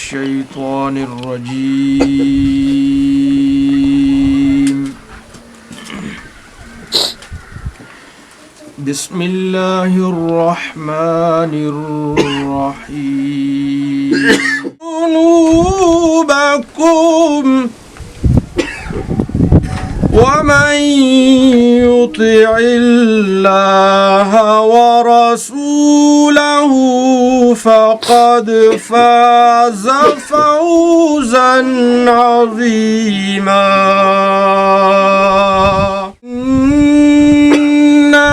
الشيطان الرجيم بسم الله الرحمن الرحيم ذنوبكم ومن يطع الله ورسوله فقد فاز فوزا عظيما إنا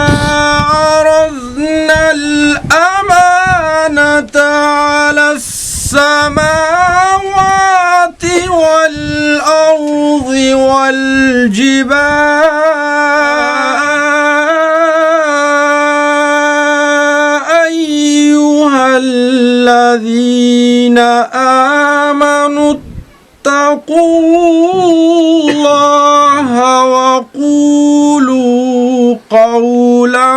عرضنا الأمانة على السماوات والأرض والجبال أيها الذين آمنوا اتقوا الله وقولوا قولا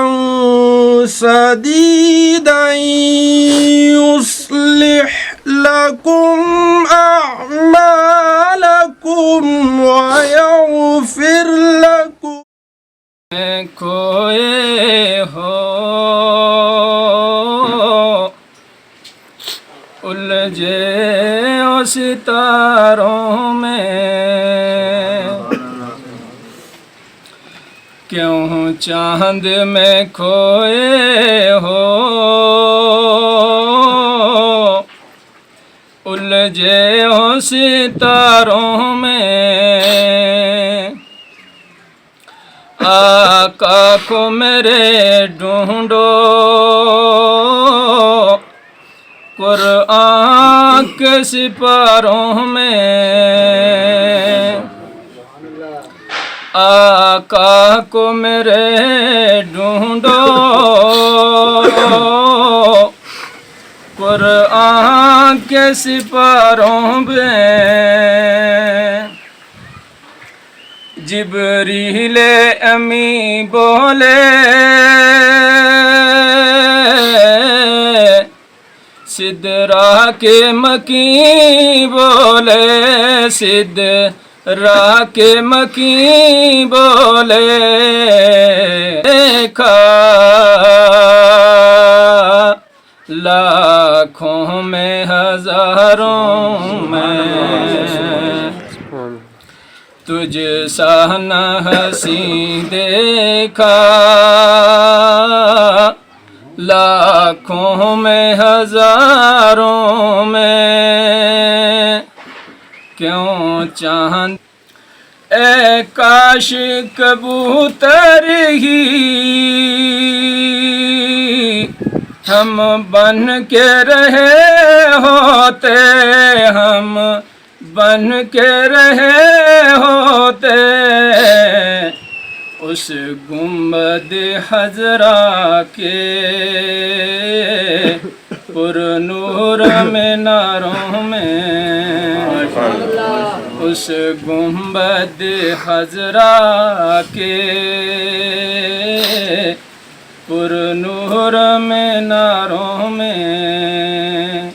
سديدا يصلح لكم أعمالكم ويغفر لكم کھوئے ہو الجھے ہو ستاروں میں کیوں چاند میں کھوئے ہو الجھے ہو ستاروں میں آقا کو میرے ڈھونڈو قرآن کے سپاروں میں آقا کو میرے ڈھونڈو قرآن کے سپاروں میں جبریل امی بولے سدرا کے مکیں بولے سدرا کے مکیں بولے دیکھا لاکھوں میں ہزاروں میں تجھ سا نہ حسین دیکھا لاکھوں میں ہزاروں میں کیوں چاند اے کاش کبوتر ہی ہم بن کے رہے ہوتے ہم بن کے رہے ہوتے اس گنبد خضرا کے پر نور میناروں میں اس گنبد خضرا کے پر نور میناروں میں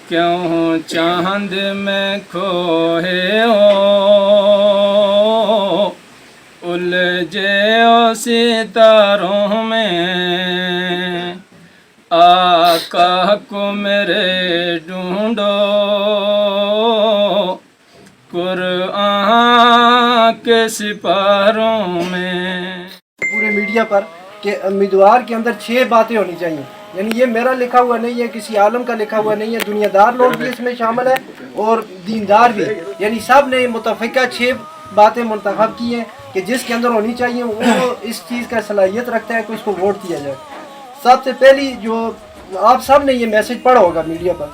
کیوں چاند میں کھوئے ہو الجھے ہو ستاروں میں آقا کو میرے ڈھونڈو قرآن کے سپاروں میں پورے میڈیا پر کہ امیدوار کے اندر 6 باتیں ہونی چاہیے، یعنی یہ میرا لکھا ہوا نہیں ہے، کسی عالم کا لکھا ہوا نہیں ہے، دنیا دار لوگ بھی اس میں شامل ہیں اور دیندار بھی، یعنی سب نے متفقہ 6 باتیں منتخب کی ہیں کہ جس کے اندر ہونی چاہیے، وہ اس چیز کا صلاحیت رکھتا ہے کہ اس کو ووٹ دیا جائے۔ سب سے پہلی جو آپ سب نے یہ میسج پڑھا ہوگا میڈیا پر،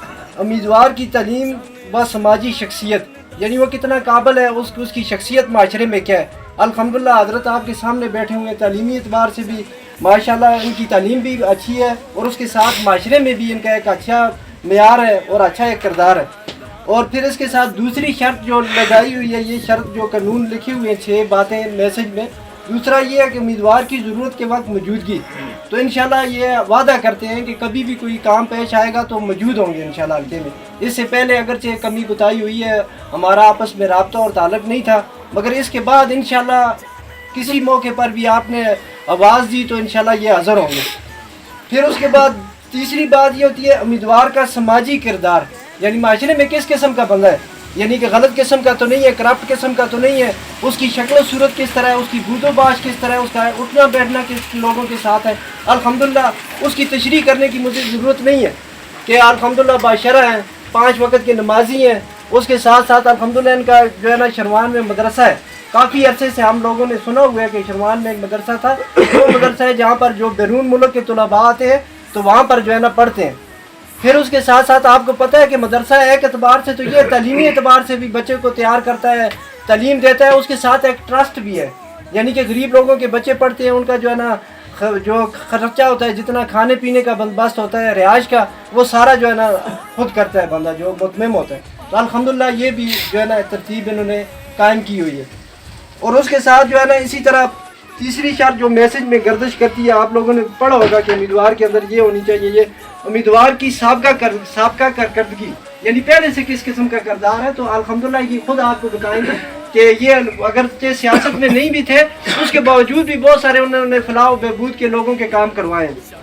امیدوار کی تعلیم و سماجی شخصیت، یعنی وہ کتنا قابل ہے، اس کی شخصیت معاشرے میں کیا ہے۔ الحمدللہ حضرت آپ کے سامنے بیٹھے ہوئے ہیں، تعلیمی اعتبار سے بھی ماشاءاللہ ان کی تعلیم بھی اچھی ہے اور اس کے ساتھ معاشرے میں بھی ان کا ایک اچھا معیار ہے اور اچھا ایک کردار ہے۔ اور پھر اس کے ساتھ دوسری شرط جو لگائی ہوئی ہے، یہ شرط جو قانون لکھی ہوئی ہیں 6 باتیں میسج میں، دوسرا یہ ہے کہ امیدوار کی ضرورت کے وقت موجودگی، تو انشاءاللہ یہ وعدہ کرتے ہیں کہ کبھی بھی کوئی کام پیش آئے گا تو موجود ہوں گے انشاءاللہ حلقے میں۔ اس سے پہلے اگرچہ کمی کوتاہی ہوئی ہے، ہمارا آپس میں رابطہ اور تعلق نہیں تھا، مگر اس کے بعد انشاءاللہ کسی موقع پر بھی آپ نے آواز دی تو انشاءاللہ یہ حاضر ہوں گے۔ پھر اس کے بعد تیسری بات یہ ہوتی ہے امیدوار کا سماجی کردار، یعنی معاشرے میں کس قسم کا بندہ ہے، یعنی کہ غلط قسم کا تو نہیں ہے، کرپٹ قسم کا تو نہیں ہے، اس کی شکل و صورت کس طرح ہے، اس کی بود و باش کس طرح ہے، اس کا اٹھنا بیٹھنا کس لوگوں کے ساتھ ہے۔ الحمدللہ اس کی تشریح کرنے کی مجھے ضرورت نہیں ہے کہ الحمدللہ باشرہ ہیں، 5 وقت کے نمازی ہیں، اس کے ساتھ ساتھ الحمدللہ ان کا جو ہے نا شروان میں مدرسہ ہے۔ کافی عرصے سے ہم لوگوں نے سنا ہوا ہے کہ شروان میں ایک مدرسہ تھا، وہ مدرسہ ہے جہاں پر جو بیرون ملک کے طلباء آتے ہیں تو وہاں پر جو ہے نا پڑھتے ہیں۔ پھر اس کے ساتھ ساتھ آپ کو پتہ ہے کہ مدرسہ ایک اعتبار سے تو یہ تعلیمی اعتبار سے بھی بچے کو تیار کرتا ہے، تعلیم دیتا ہے، اس کے ساتھ ایک ٹرسٹ بھی ہے، یعنی کہ غریب لوگوں کے بچے پڑھتے ہیں، ان کا جو ہے نا جو خرچہ ہوتا ہے، جتنا کھانے پینے کا بندوبست ہوتا ہے، رہائش کا، وہ سارا جو ہے نا خود کرتا ہے بندہ جو متمم ہوتا ہے۔ تو الحمدللہ یہ بھی جو ہے نا ترتیب انہوں نے قائم کی ہوئی ہے۔ اور اس کے ساتھ جو ہے نا اسی طرح تیسری شرط جو میسج میں گردش کرتی ہے، آپ لوگوں نے پڑھا ہوگا کہ امیدوار کے اندر یہ ہونی چاہیے، یہ امیدوار کی سابقہ کارکردگی، یعنی پہلے سے کس قسم کا کردار ہے۔ تو الحمدللہ یہ خود آپ کو بتائیں گے کہ یہ اگرچہ سیاست میں نہیں بھی تھے، اس کے باوجود بھی بہت سارے انہوں نے فلاح و بہبود کے لوگوں کے کام کروائے ہیں۔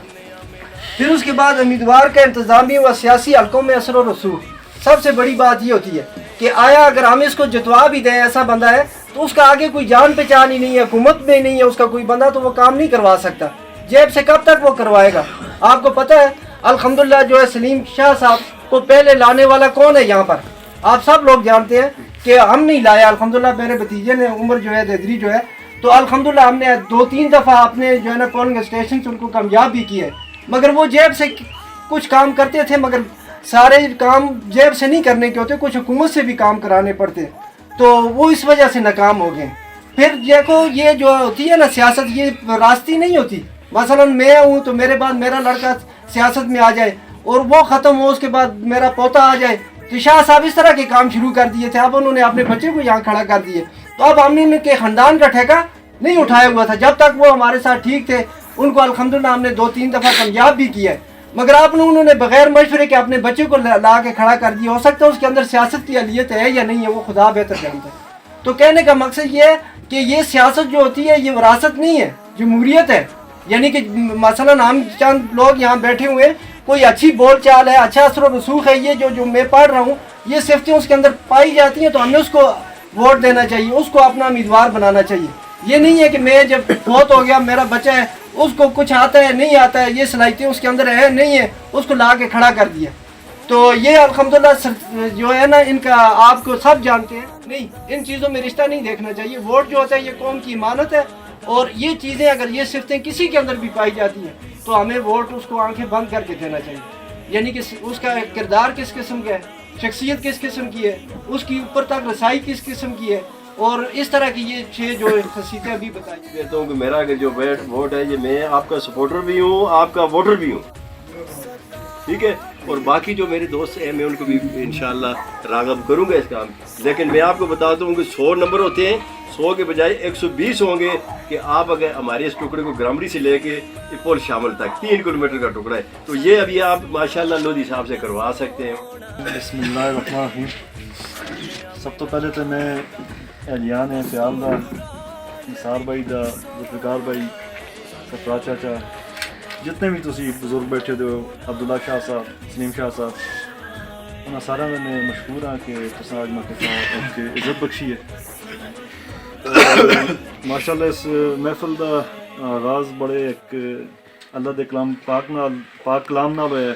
پھر اس کے بعد امیدوار کا انتظامی و سیاسی حلقوں میں اثر و رسوخ، سب سے بڑی بات یہ ہوتی ہے کہ آیا اگر ہم اس کو جتوا بھی دیں ایسا بندہ ہے تو اس کا آگے کوئی جان پہچان ہی نہیں ہے، حکومت میں نہیں ہے اس کا کوئی بندہ، تو وہ کام نہیں کروا سکتا، جیب سے کب تک وہ کروائے گا۔ آپ کو پتہ ہے الحمدللہ جو ہے سلیم شاہ صاحب کو پہلے لانے والا کون ہے یہاں پر، آپ سب لوگ جانتے ہیں کہ ہم نہیں لایا، الحمدللہ میرے بھتیجے نے عمر جو ہے دیدری جو ہے، تو الحمدللہ ہم نے 2-3 دفعہ اپنے جو ہے نا پولنگ اسٹیشن سے ان کو کامیاب بھی کیا ہے، مگر وہ جیب سے کچھ کام کرتے تھے، مگر سارے کام جیب سے نہیں کرنے کے ہوتے، کچھ حکومت سے بھی کام کرانے پڑتے، تو وہ اس وجہ سے ناکام ہو گئے۔ پھر دیکھو یہ جو ہوتی ہے نا سیاست، یہ راستی نہیں ہوتی، مثلا میں ہوں تو میرے بعد میرا لڑکا سیاست میں آ جائے اور وہ ختم ہو، اس کے بعد میرا پوتا آ جائے، تو شاہ صاحب اس طرح کے کام شروع کر دیے تھے، اب انہوں نے اپنے بچے کو یہاں کھڑا کر دیے، تو اب ہم نے ان کے خاندان کا ٹھیکہ نہیں اٹھایا ہوا تھا، جب تک وہ ہمارے ساتھ ٹھیک تھے ان کو الحمدللہ ہم نے 2-3 دفعہ کامیاب بھی کیا ہے، مگر آپ نے انہوں نے بغیر مشورے کے اپنے بچے کو لا کے کھڑا کر دیا، ہو سکتا ہے اس کے اندر سیاست کی اہلیت ہے یا نہیں ہے، وہ خدا بہتر جانتا ہے۔ تو کہنے کا مقصد یہ ہے کہ یہ سیاست جو ہوتی ہے یہ وراثت نہیں ہے، جمہوریت ہے، یعنی کہ مثلا ہم چند لوگ یہاں بیٹھے ہوئے ہیں، کوئی اچھی بول چال ہے، اچھا اثر و رسوخ ہے، یہ جو میں پڑھ رہا ہوں یہ صفتیں اس کے اندر پائی جاتی ہیں، تو ہمیں اس کو ووٹ دینا چاہیے، اس کو اپنا امیدوار بنانا چاہیے۔ یہ نہیں ہے کہ میں جب فوت ہو گیا میرا بچہ ہے اس کو کچھ آتا ہے نہیں آتا ہے، یہ صلاحیتیں اس کے اندر ہے نہیں ہے، اس کو لا کے کھڑا کر دیا۔ تو یہ الحمدللہ جو ہے نا ان کا آپ کو سب جانتے ہیں، نہیں ان چیزوں میں رشتہ نہیں دیکھنا چاہیے۔ ووٹ جو ہوتا ہے یہ قوم کی امانت ہے، اور یہ چیزیں اگر یہ صفتیں کسی کے اندر بھی پائی جاتی ہیں تو ہمیں ووٹ اس کو آنکھیں بند کر کے دینا چاہیے، یعنی کہ اس کا کردار کس قسم کا ہے، شخصیت کس قسم کی ہے، اس کی اوپر تک رسائی کس قسم کی ہے، اور اس طرح کی یہ 6 جو خصیصیں ابھی بتائی۔ کہتا ہوں کہ میرا اگر جو ووٹ ہے یہ میں آپ کا سپورٹر بھی ہوں، آپ کا ووٹر بھی ہوں، ٹھیک ہے، اور باقی جو میرے دوست ہیں میں ان کو بھی انشاءاللہ راغب کروں گا اس کام، لیکن میں آپ کو بتاتا ہوں کہ 100 نمبر ہوتے ہیں، 100 کے بجائے 120 ہوں گے کہ آپ اگر ہمارے اس ٹکڑے کو گرامری سے لے کے پول شامل تک 3 کلومیٹر کا ٹکڑا ہے، تو یہ ابھی آپ ماشاءاللہ لودھی صاحب سے کروا سکتے ہیں۔ بسم اللہ الرحمن الرحیم۔ سب تو پہلے تو میں اہلیان ہے پیال دا، نثار بھائی دا، ذوالفقار بھائی، سفرا چاچا، جتنے بھی تسی بزرگ بیٹھے دے ہو، عبداللہ شاہ صاحب، سلیم شاہ صاحب، انہاں سارا میں مشہور ہاں کہ تساں آج میں کے ساتھ عزت بخشی ہے۔ ماشاءاللہ اس محفل دا آغاز بڑے ایک اللہ دے کلام پاک کلام نال ہویا ہے،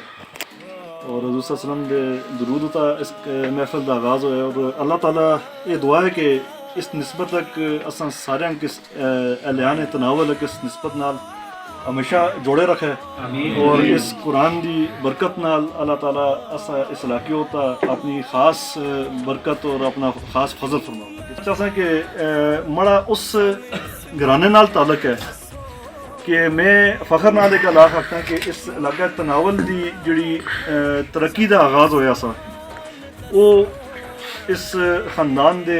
اور حضور صلی اللہ علیہ وسلم دے درود ہوتا اس محفل دا آغاز ہویا ہے، اور اللہ تعالیٰ یہ دعا ہے کہ اس نسبت تک اساں سارے کس اہلیان تناول کس نسبت نال ہمیشہ جوڑے رکھے، اور اس قرآن دی برکت نال اللہ تعالیٰ اساں اس علاقے ہوتا اپنی خاص برکت اور اپنا خاص فضل فرماؤ۔ جیسا کہ مڑا اس گھرانے نال تعلق ہے کہ میں فخر نال ایک علاقہ رکھتا کہ اس علاقہ تناول دی جڑی ترقی دا آغاز ہویا سا وہ اس خاندان دے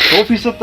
100%